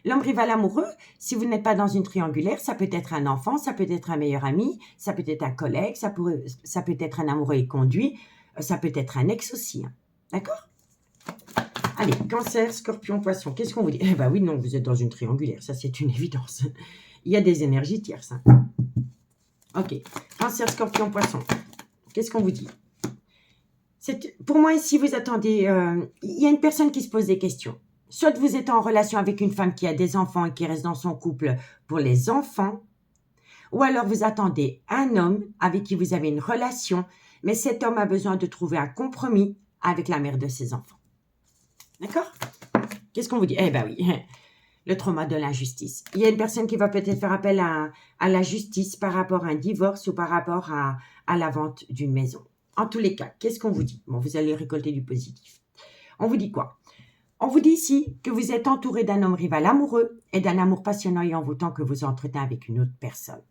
L'homme rival amoureux, si vous n'êtes pas dans une triangulaire, ça peut être un enfant, ça peut être un meilleur ami, ça peut être un collègue, ça peut être un amoureux et conduit, ça peut être un ex aussi. Hein. D'accord? Allez, Cancer, Scorpion, Poisson, qu'est-ce qu'on vous dit? Eh bien oui, non, vous êtes dans une triangulaire, ça c'est une évidence. Il y a des énergies tierces. Hein. Ok, Cancer, Scorpion, Poisson, qu'est-ce qu'on vous dit? Pour moi, ici, vous attendez... il y a une personne qui se pose des questions. Soit vous êtes en relation avec une femme qui a des enfants et qui reste dans son couple pour les enfants, ou alors vous attendez un homme avec qui vous avez une relation, mais cet homme a besoin de trouver un compromis avec la mère de ses enfants. D'accord? Qu'est-ce qu'on vous dit? Eh bien oui, le trauma de l'injustice. Il y a une personne qui va peut-être faire appel à la justice par rapport à un divorce ou par rapport à la vente d'une maison. En tous les cas, qu'est-ce qu'on vous dit? Bon, vous allez récolter du positif. On vous dit quoi? On vous dit ici que vous êtes entouré d'un homme rival amoureux et d'un amour passionnant et envoûtant que vous entretenez avec une autre personne.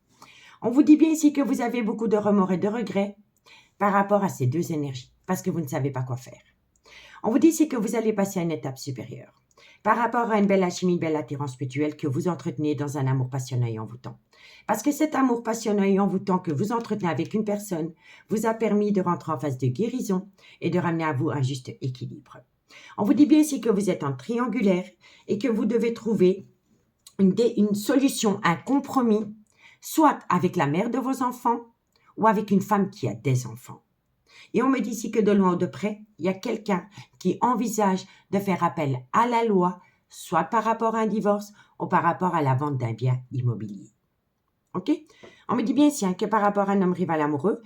On vous dit bien ici que vous avez beaucoup de remords et de regrets par rapport à ces deux énergies, parce que vous ne savez pas quoi faire. On vous dit ici que vous allez passer à une étape supérieure, par rapport à une belle alchimie, une belle attirance mutuelle que vous entretenez dans un amour passionnant et envoûtant. Parce que cet amour passionnant et envoûtant que vous entretenez avec une personne vous a permis de rentrer en phase de guérison et de ramener à vous un juste équilibre. On vous dit bien ici que vous êtes en triangulaire et que vous devez trouver une solution, un compromis, soit avec la mère de vos enfants ou avec une femme qui a des enfants. Et on me dit ici que de loin ou de près, il y a quelqu'un qui envisage de faire appel à la loi, soit par rapport à un divorce ou par rapport à la vente d'un bien immobilier. OK? On me dit bien ici que par rapport à un homme rival amoureux,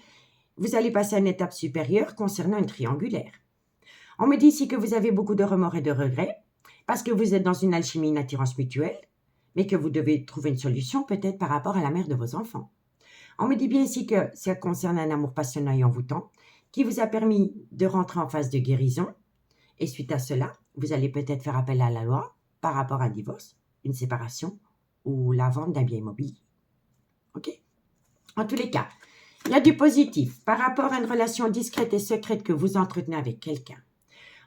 vous allez passer à une étape supérieure concernant une triangulaire. On me dit ici que vous avez beaucoup de remords et de regrets parce que vous êtes dans une alchimie, une attirance mutuelle, mais que vous devez trouver une solution peut-être par rapport à la mère de vos enfants. On me dit bien ici que ça concerne un amour passionnant et envoûtant qui vous a permis de rentrer en phase de guérison et suite à cela, vous allez peut-être faire appel à la loi par rapport à un divorce, une séparation ou la vente d'un bien immobilier. OK? En tous les cas, il y a du positif par rapport à une relation discrète et secrète que vous entretenez avec quelqu'un.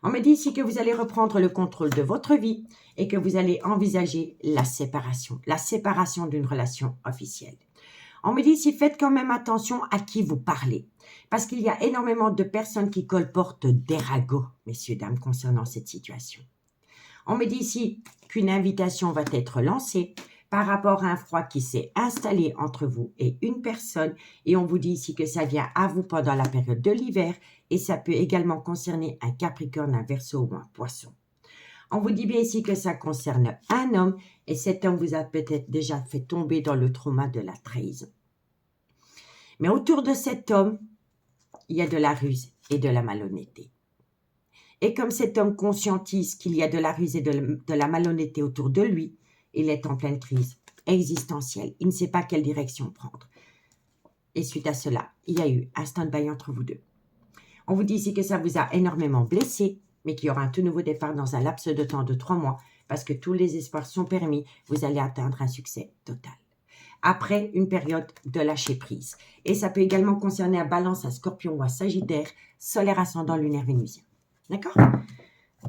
On me dit ici que vous allez reprendre le contrôle de votre vie et que vous allez envisager la séparation d'une relation officielle. On me dit ici, faites quand même attention à qui vous parlez, parce qu'il y a énormément de personnes qui colportent des ragots, messieurs, dames, concernant cette situation. On me dit ici qu'une invitation va être lancée par rapport à un froid qui s'est installé entre vous et une personne, et on vous dit ici que ça vient à vous pendant la période de l'hiver, et ça peut également concerner un Capricorne, un Verseau ou un Poisson. On vous dit bien ici que ça concerne un homme, et cet homme vous a peut-être déjà fait tomber dans le trauma de la trahison. Mais autour de cet homme, il y a de la ruse et de la malhonnêteté. Et comme cet homme conscientise qu'il y a de la ruse et de la malhonnêteté autour de lui, il est en pleine crise existentielle. Il ne sait pas quelle direction prendre. Et suite à cela, il y a eu un stand-by entre vous deux. On vous dit ici que ça vous a énormément blessé, mais qu'il y aura un tout nouveau départ dans un laps de temps de 3 mois, parce que tous les espoirs sont permis, vous allez atteindre un succès total. Après une période de lâcher prise. Et ça peut également concerner un Balance, un Scorpion ou un Sagittaire, solaire ascendant lunaire vénusien. D'accord?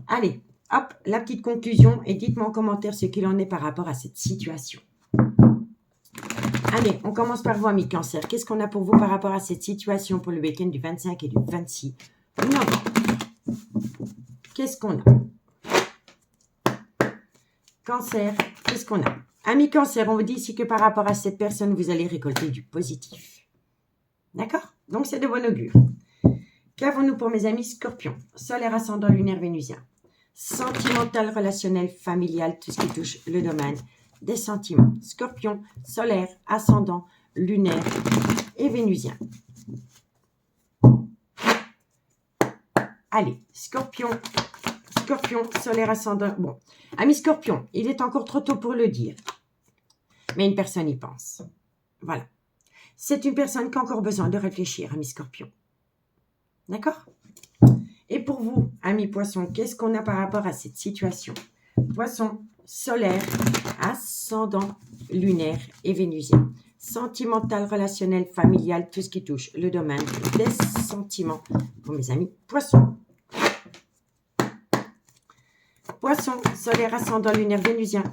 Allez, hop, la petite conclusion et dites-moi en commentaire ce qu'il en est par rapport à cette situation. Allez, on commence par vous, amis Cancer. Qu'est-ce qu'on a pour vous par rapport à cette situation pour le week-end du 25 et du 26 novembre? Qu'est-ce qu'on a? Cancer, qu'est-ce qu'on a? Amis Cancer, on vous dit ici que par rapport à cette personne, vous allez récolter du positif. D'accord? Donc, c'est de bon augure. Qu'avons-nous pour mes amis Scorpions? Solaire, ascendant, lunaire, vénusien. Sentimental, relationnel, familial, tout ce qui touche le domaine des sentiments. Scorpion, solaire, ascendant, lunaire et vénusien. Allez, Scorpion, solaire, ascendant. Bon, amis Scorpion, il est encore trop tôt pour le dire. Mais une personne y pense. Voilà. C'est une personne qui a encore besoin de réfléchir, amis Scorpion. D'accord? Et pour vous, amis Poissons, qu'est-ce qu'on a par rapport à cette situation? Poisson, solaire, ascendant, lunaire et vénusien. Sentimental, relationnel, familial, tout ce qui touche le domaine des sentiments pour mes amis Poissons. Poisson, solaire, ascendant, lunaire, vénusien.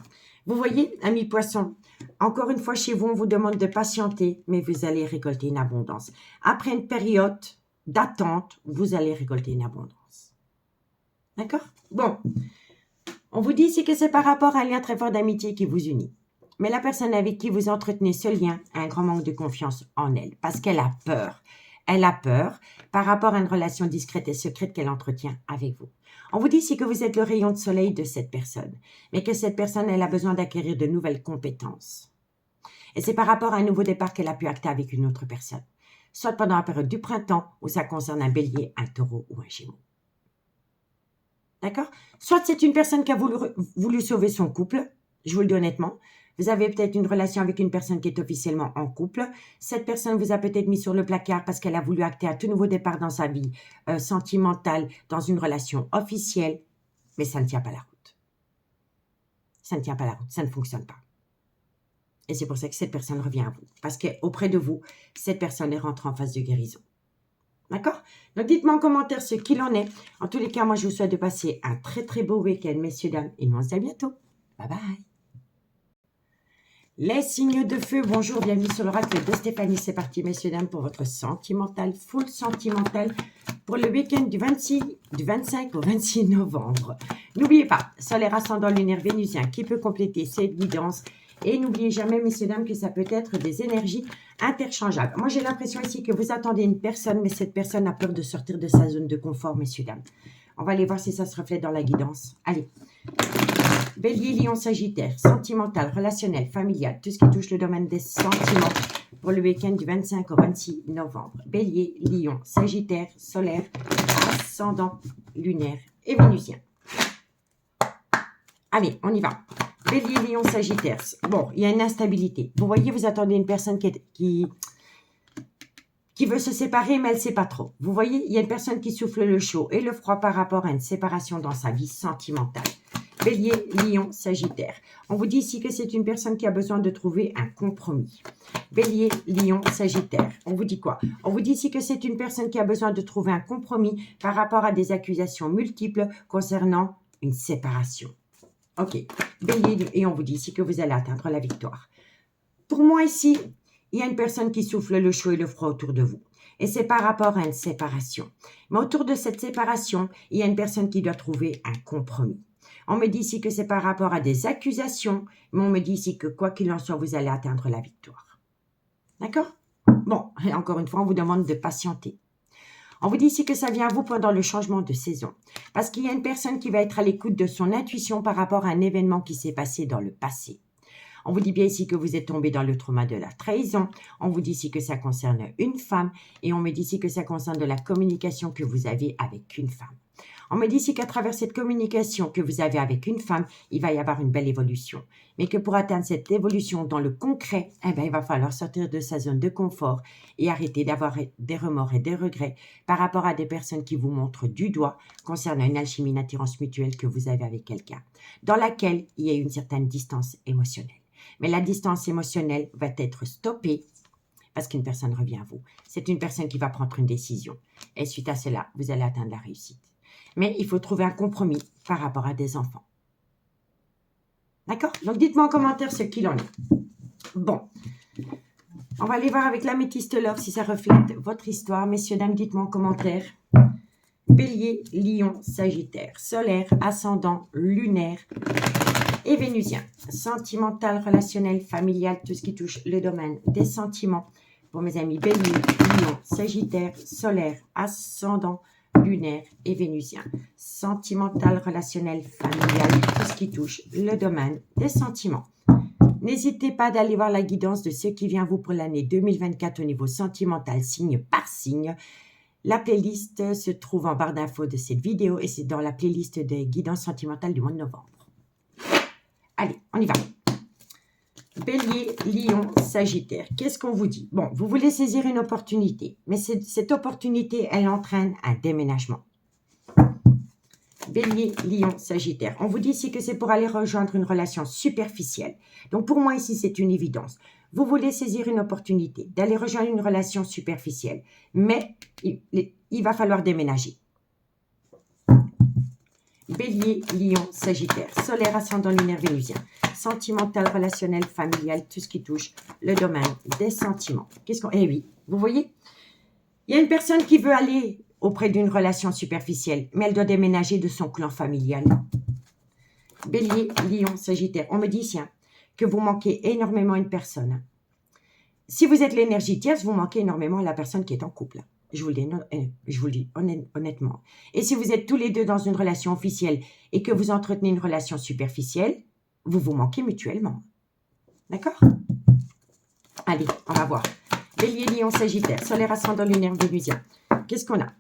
Vous voyez, amis Poissons, encore une fois chez vous, on vous demande de patienter, mais vous allez récolter une abondance. Après une période d'attente, vous allez récolter une abondance. D'accord? Bon, on vous dit ici que c'est par rapport à un lien très fort d'amitié qui vous unit. Mais la personne avec qui vous entretenez ce lien a un grand manque de confiance en elle, parce qu'elle a peur. Elle a peur par rapport à une relation discrète et secrète qu'elle entretient avec vous. On vous dit ici que vous êtes le rayon de soleil de cette personne, mais que cette personne, elle a besoin d'acquérir de nouvelles compétences. Et c'est par rapport à un nouveau départ qu'elle a pu acter avec une autre personne, soit pendant la période du printemps, où ça concerne un bélier, un taureau ou un gémeau. D'accord? Soit c'est une personne qui a voulu sauver son couple, je vous le dis honnêtement. Vous avez peut-être une relation avec une personne qui est officiellement en couple. Cette personne vous a peut-être mis sur le placard parce qu'elle a voulu acter un tout nouveau départ dans sa vie sentimentale, dans une relation officielle, mais ça ne tient pas la route. Ça ne tient pas la route, ça ne fonctionne pas. Et c'est pour ça que cette personne revient à vous. Parce qu'auprès de vous, cette personne est rentrée en phase de guérison. D'accord? Donc, dites-moi en commentaire ce qu'il en est. En tous les cas, moi, je vous souhaite de passer un très, très beau week-end, messieurs, dames. Et nous, on se dit à bientôt. Bye bye. Les signes de feu, bonjour, bienvenue sur l'oracle de Stéphanie. C'est parti, messieurs, dames, pour votre sentimental, full sentimental, pour le week-end du 25 au 26 novembre. N'oubliez pas, solaire, ascendant, lunaire, vénusien, qui peut compléter cette guidance. Et n'oubliez jamais, messieurs, dames, que ça peut être des énergies interchangeables. Moi, j'ai l'impression ici que vous attendez une personne, mais cette personne a peur de sortir de sa zone de confort, messieurs, dames. On va aller voir si ça se reflète dans la guidance. Allez. Bélier, Lion, Sagittaire, sentimental, relationnel, familial, tout ce qui touche le domaine des sentiments pour le week-end du 25 au 26 novembre. Bélier, Lion, Sagittaire, solaire, ascendant, lunaire et vénusien. Allez, on y va. Bélier, Lion, Sagittaire. Bon, il y a une instabilité. Vous voyez, vous attendez une personne qui veut se séparer, mais elle ne sait pas trop. Vous voyez, il y a une personne qui souffle le chaud et le froid par rapport à une séparation dans sa vie sentimentale. Bélier, Lion, Sagittaire. On vous dit ici que c'est une personne qui a besoin de trouver un compromis. Bélier, Lion, Sagittaire. On vous dit quoi? On vous dit ici que c'est une personne qui a besoin de trouver un compromis par rapport à des accusations multiples concernant une séparation. Ok, Bélier, et on vous dit ici que vous allez atteindre la victoire. Pour moi ici, il y a une personne qui souffle le chaud et le froid autour de vous. Et c'est par rapport à une séparation. Mais autour de cette séparation, il y a une personne qui doit trouver un compromis. On me dit ici que c'est par rapport à des accusations, mais on me dit ici que quoi qu'il en soit, vous allez atteindre la victoire. D'accord? Bon, et encore une fois, on vous demande de patienter. On vous dit ici que ça vient à vous pendant le changement de saison. Parce qu'il y a une personne qui va être à l'écoute de son intuition par rapport à un événement qui s'est passé dans le passé. On vous dit bien ici que vous êtes tombé dans le trauma de la trahison. On vous dit ici que ça concerne une femme. Et on me dit ici que ça concerne de la communication que vous avez avec une femme. On me dit ici qu'à travers cette communication que vous avez avec une femme, il va y avoir une belle évolution. Mais que pour atteindre cette évolution dans le concret, eh bien, il va falloir sortir de sa zone de confort et arrêter d'avoir des remords et des regrets par rapport à des personnes qui vous montrent du doigt concernant une alchimie, une attirance mutuelle que vous avez avec quelqu'un, dans laquelle il y a une certaine distance émotionnelle. Mais la distance émotionnelle va être stoppée parce qu'une personne revient à vous. C'est une personne qui va prendre une décision. Et suite à cela, vous allez atteindre la réussite. Mais il faut trouver un compromis par rapport à des enfants. D'accord? Donc, dites-moi en commentaire ce qu'il en est. Bon. On va aller voir avec l'améthyste love si ça reflète votre histoire. Messieurs, dames, dites-moi en commentaire. Bélier, Lion, Sagittaire, solaire, ascendant, lunaire Et Vénusien, sentimental, relationnel, familial, tout ce qui touche le domaine des sentiments. Pour mes amis Bélier, Lion, Sagittaire, Solaire, Ascendant, Lunaire et Vénusien. Sentimental, relationnel, familial, tout ce qui touche le domaine des sentiments. N'hésitez pas d'aller voir la guidance de ce qui vient à vous pour l'année 2024 au niveau sentimental, signe par signe. La playlist se trouve en barre d'infos de cette vidéo et c'est dans la playlist des guidances sentimentales du mois de novembre. Allez, on y va. Bélier, Lion, Sagittaire. Qu'est-ce qu'on vous dit? Bon, vous voulez saisir une opportunité, mais cette opportunité, elle entraîne un déménagement. Bélier, Lion, Sagittaire. On vous dit ici que c'est pour aller rejoindre une relation superficielle. Donc, pour moi, ici, c'est une évidence. Vous voulez saisir une opportunité d'aller rejoindre une relation superficielle, mais il va falloir déménager. Bélier, Lion, Sagittaire, Solaire, Ascendant, Lunaire, Vénusien, sentimental, relationnel, familial, tout ce qui touche le domaine des sentiments. Eh oui, vous voyez, il y a une personne qui veut aller auprès d'une relation superficielle, mais elle doit déménager de son clan familial. Bélier, Lion, Sagittaire, on me dit tiens, que vous manquez énormément à une personne. Si vous êtes l'énergie tierce, vous manquez énormément à la personne qui est en couple. Je vous le dis honnêtement. Et si vous êtes tous les deux dans une relation officielle et que vous entretenez une relation superficielle, vous vous manquez mutuellement. D'accord? Allez, on va voir. Bélier, Lion, Sagittaire, Solaire, Ascendant, Lunaire, Vénusien. Qu'est-ce qu'on a?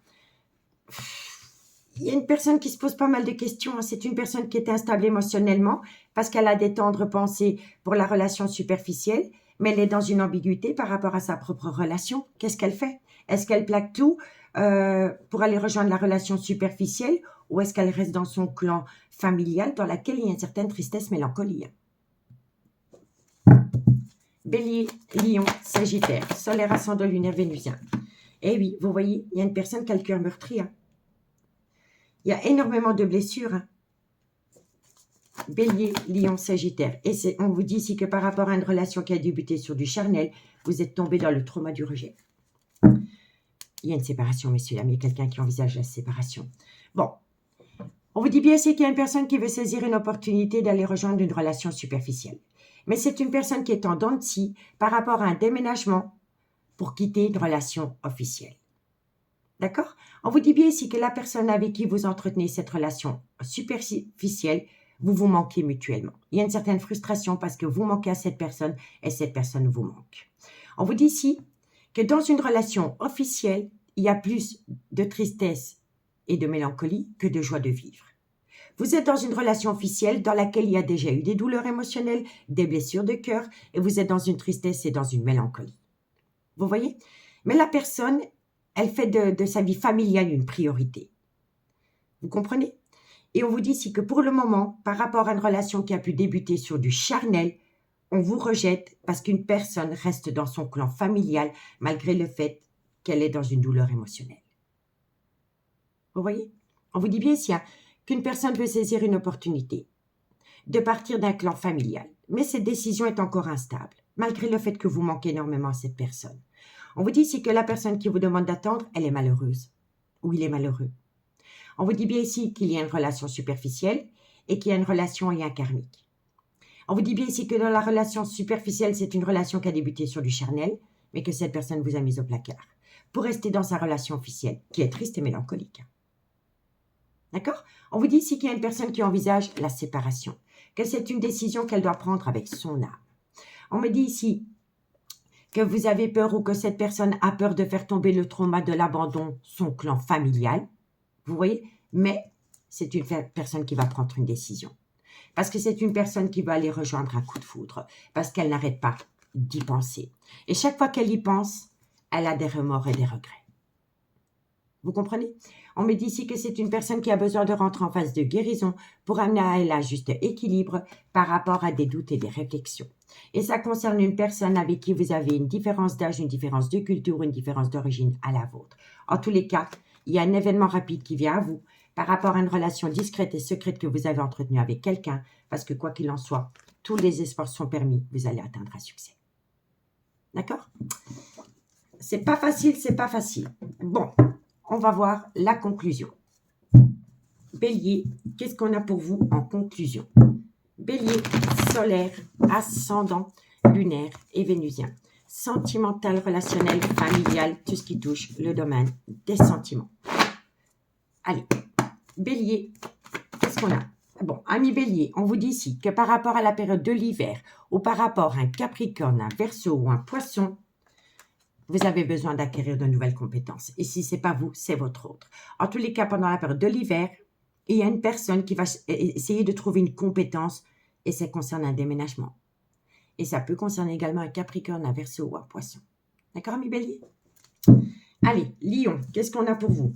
Il y a une personne qui se pose pas mal de questions. C'est une personne qui est instable émotionnellement parce qu'elle a des tendres pensées pour la relation superficielle, mais elle est dans une ambiguïté par rapport à sa propre relation. Qu'est-ce qu'elle fait? Est-ce qu'elle plaque tout pour aller rejoindre la relation superficielle ou est-ce qu'elle reste dans son clan familial dans laquelle il y a une certaine tristesse, mélancolie? Bélier, Lion, Sagittaire, Solaire, Ascendant, Lunaire, Vénusien. Eh oui, vous voyez, il y a une personne qui a le cœur meurtri. Il y a énormément de blessures. Bélier, Lion, Sagittaire. Et on vous dit ici que par rapport à une relation qui a débuté sur du charnel, vous êtes tombé dans le trauma du rejet. Il y a une séparation, messieurs, dames. Il y a quelqu'un qui envisage la séparation. Bon, on vous dit bien ici qu'il y a une personne qui veut saisir une opportunité d'aller rejoindre une relation superficielle. Mais c'est une personne qui est en dents de scie par rapport à un déménagement pour quitter une relation officielle. D'accord? On vous dit bien ici que la personne avec qui vous entretenez cette relation superficielle, vous vous manquez mutuellement. Il y a une certaine frustration parce que vous manquez à cette personne et cette personne vous manque. On vous dit ici que dans une relation officielle, il y a plus de tristesse et de mélancolie que de joie de vivre. Vous êtes dans une relation officielle dans laquelle il y a déjà eu des douleurs émotionnelles, des blessures de cœur, et vous êtes dans une tristesse et dans une mélancolie. Vous voyez? Mais la personne, elle fait de sa vie familiale une priorité. Vous comprenez? Et on vous dit ici que pour le moment, par rapport à une relation qui a pu débuter sur du charnel, on vous rejette parce qu'une personne reste dans son clan familial malgré le fait qu'elle est dans une douleur émotionnelle. Vous voyez? On vous dit bien ici qu'une personne peut saisir une opportunité de partir d'un clan familial, mais cette décision est encore instable, malgré le fait que vous manquez énormément à cette personne. On vous dit ici que la personne qui vous demande d'attendre, elle est malheureuse, ou il est malheureux. On vous dit bien ici qu'il y a une relation superficielle et qu'il y a une relation et un karmique. On vous dit bien ici que dans la relation superficielle, c'est une relation qui a débuté sur du charnel, mais que cette personne vous a mis au placard pour rester dans sa relation officielle, qui est triste et mélancolique. D'accord? On vous dit ici qu'il y a une personne qui envisage la séparation, que c'est une décision qu'elle doit prendre avec son âme. On me dit ici que vous avez peur ou que cette personne a peur de faire tomber le trauma de l'abandon, son clan familial. Vous voyez? Mais c'est une personne qui va prendre une décision. Parce que c'est une personne qui va aller rejoindre un coup de foudre, parce qu'elle n'arrête pas d'y penser. Et chaque fois qu'elle y pense, elle a des remords et des regrets. Vous comprenez? On me dit ici que c'est une personne qui a besoin de rentrer en phase de guérison pour amener à elle un juste équilibre par rapport à des doutes et des réflexions. Et ça concerne une personne avec qui vous avez une différence d'âge, une différence de culture, une différence d'origine à la vôtre. En tous les cas, il y a un événement rapide qui vient à vous par rapport à une relation discrète et secrète que vous avez entretenue avec quelqu'un, parce que quoi qu'il en soit, tous les espoirs sont permis, vous allez atteindre un succès. D'accord? C'est pas facile, c'est pas facile. Bon, on va voir la conclusion. Bélier, qu'est-ce qu'on a pour vous en conclusion? Bélier, solaire, ascendant, lunaire et vénusien. Sentimental, relationnel, familial, tout ce qui touche le domaine des sentiments. Allez, Bélier, qu'est-ce qu'on a? Bon, ami Bélier, on vous dit ici que par rapport à la période de l'hiver ou par rapport à un Capricorne, un Verseau ou un Poisson, vous avez besoin d'acquérir de nouvelles compétences. Et si ce n'est pas vous, c'est votre autre. En tous les cas, pendant la période de l'hiver, il y a une personne qui va essayer de trouver une compétence et ça concerne un déménagement. Et ça peut concerner également un Capricorne, un Verseau ou un Poisson. D'accord, ami Bélier? Allez, Lion, qu'est-ce qu'on a pour vous?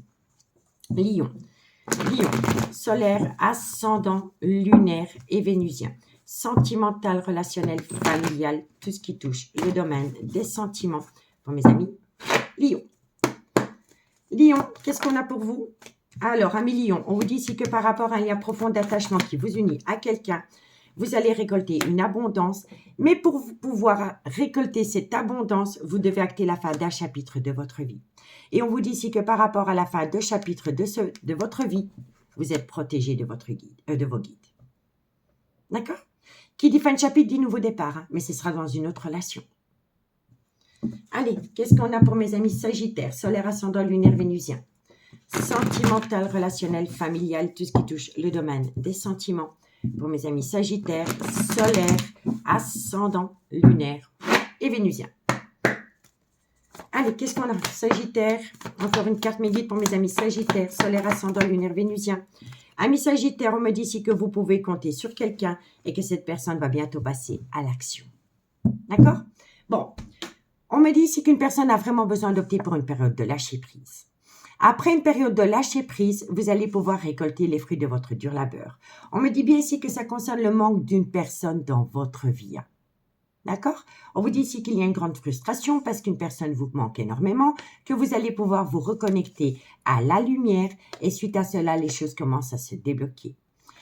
Lion, solaire, ascendant, lunaire et vénusien. Sentimental, relationnel, familial, tout ce qui touche le domaine des sentiments. Pour mes amis, Lion. Lion, qu'est-ce qu'on a pour vous? Alors, amis Lion, on vous dit ici que par rapport à un lien profond d'attachement qui vous unit à quelqu'un, vous allez récolter une abondance. Mais pour pouvoir récolter cette abondance, vous devez acter la fin d'un chapitre de votre vie. Et on vous dit ici que par rapport à la fin de chapitre de votre vie, vous êtes protégé de vos guides. D'accord? Qui dit fin de chapitre dit nouveau départ, hein, mais ce sera dans une autre relation. Allez, qu'est-ce qu'on a pour mes amis Sagittaires, solaire, ascendant, lunaire, vénusien? Sentimental, relationnel, familial, tout ce qui touche le domaine des sentiments. Pour mes amis Sagittaires, solaire, ascendant, lunaire et vénusien. Allez, qu'est-ce qu'on a? Sagittaire, encore une carte médite pour mes amis Sagittaires, solaire, ascendant, lunaire, vénusien. Amis Sagittaire, on me dit ici que vous pouvez compter sur quelqu'un et que cette personne va bientôt passer à l'action. D'accord? Bon, on me dit ici qu'une personne a vraiment besoin d'opter pour une période de lâcher prise. Après une période de lâcher prise, vous allez pouvoir récolter les fruits de votre dur labeur. On me dit bien ici que ça concerne le manque d'une personne dans votre vie. D'accord? On vous dit ici qu'il y a une grande frustration parce qu'une personne vous manque énormément, que vous allez pouvoir vous reconnecter à la lumière et suite à cela, les choses commencent à se débloquer.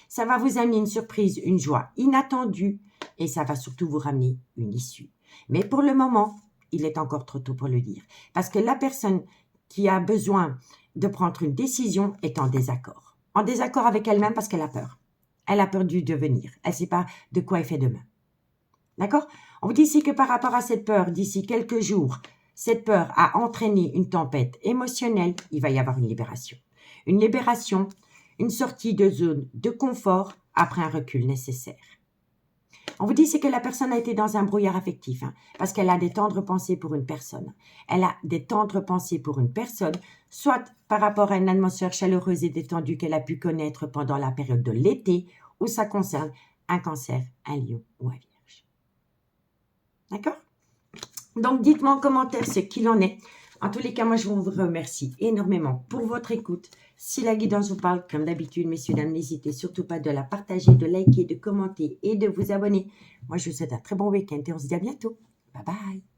Ça va vous amener une surprise, une joie inattendue et ça va surtout vous ramener une issue. Mais pour le moment, il est encore trop tôt pour le dire parce que la personne qui a besoin de prendre une décision est en désaccord. En désaccord avec elle-même parce qu'elle a peur. Elle a peur du devenir. Elle ne sait pas de quoi elle fait demain. D'accord? On vous dit ici que par rapport à cette peur, d'ici quelques jours, cette peur a entraîné une tempête émotionnelle, il va y avoir une libération. Une libération, une sortie de zone de confort après un recul nécessaire. On vous dit ici que la personne a été dans un brouillard affectif, parce qu'elle a des tendres pensées pour une personne. Elle a des tendres pensées pour une personne, soit par rapport à une atmosphère chaleureuse et détendue qu'elle a pu connaître pendant la période de l'été, ou ça concerne un cancer, un lion ou un vierge. D'accord? Donc, dites-moi en commentaire ce qu'il en est. En tous les cas, moi, je vous remercie énormément pour votre écoute. Si la guidance vous parle, comme d'habitude, messieurs, dames, n'hésitez surtout pas de la partager, de liker, de commenter et de vous abonner. Moi, je vous souhaite un très bon week-end et on se dit à bientôt. Bye bye.